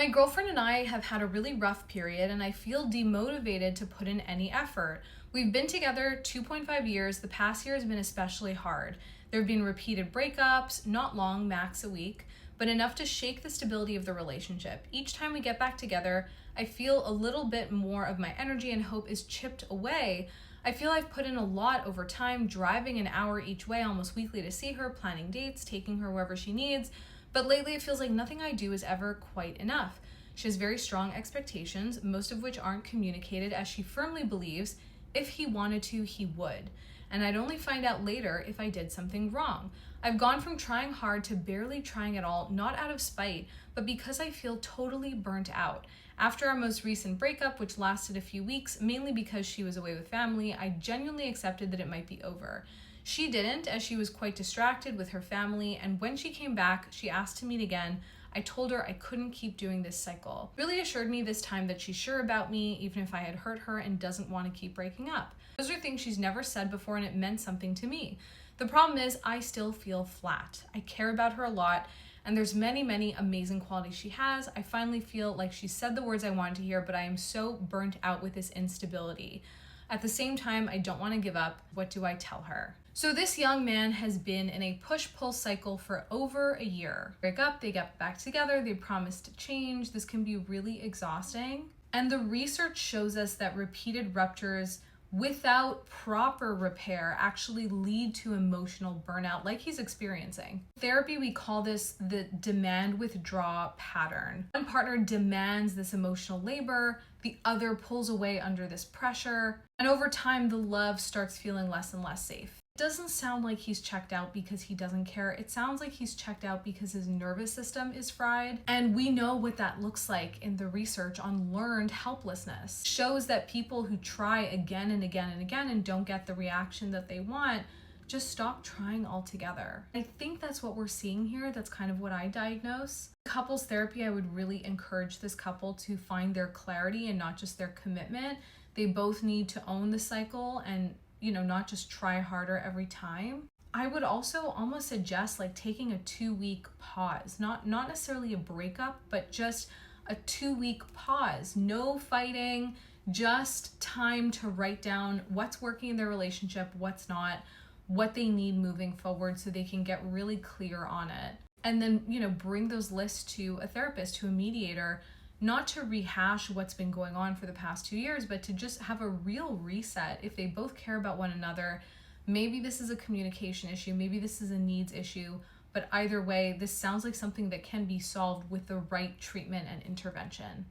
My girlfriend and I have had a really rough period, and I feel demotivated to put in any effort. We've been together 2.5 years. The past year has been especially hard. There have been repeated breakups, not long, max a week, but enough to shake the stability of the relationship. Each time we get back together, I feel a little bit more of my energy and hope is chipped away. I feel I've put in a lot over time, driving an hour each way almost weekly to see her, planning dates, taking her wherever she needs. But lately it feels like nothing I do is ever quite enough. She has very strong expectations, most of which aren't communicated, as she firmly believes if he wanted to, he would. And I'd only find out later if I did something wrong. I've gone from trying hard to barely trying at all, not out of spite, but because I feel totally burnt out. After our most recent breakup, which lasted a few weeks, mainly because she was away with family, I genuinely accepted that it might be over. She didn't, as she was quite distracted with her family, and when she came back, she asked to meet again. I told her I couldn't keep doing this cycle. Really assured me this time that she's sure about me, even if I had hurt her, and doesn't want to keep breaking up. Those are things she's never said before, and it meant something to me. The problem is, I still feel flat. I care about her a lot, and there's many amazing qualities she has. I finally feel like she said the words I wanted to hear, but I am so burnt out with this instability. At the same time, I don't want to give up. What do I tell her? So this young man has been in a push-pull cycle for over a year. Break up, they get back together, they promise to change. This can be really exhausting. And the research shows us that repeated ruptures without proper repair actually lead to emotional burnout like he's experiencing. In therapy, we call this the demand withdraw pattern. One partner demands this emotional labor, the other pulls away under this pressure, and over time the love starts feeling less and less safe. It doesn't sound like he's checked out because he doesn't care. It sounds like he's checked out because his nervous system is fried. And we know what that looks like in the research on learned helplessness. It shows that people who try again and again and again and don't get the reaction that they want just stop trying altogether. I think that's what we're seeing here. That's kind of what I diagnose. Couples therapy, I would really encourage this couple to find their clarity and not just their commitment. They both need to own the cycle and not just try harder every time. I would also almost suggest taking a 2-week pause, not necessarily a breakup, but just a 2-week pause. No fighting, just time to write down what's working in their relationship, what's not, what they need moving forward so they can get really clear on it. And then, bring those lists to a therapist, to a mediator, not to rehash what's been going on for the past 2 years, but to just have a real reset. If they both care about one another, maybe this is a communication issue, maybe this is a needs issue, but either way, this sounds like something that can be solved with the right treatment and intervention.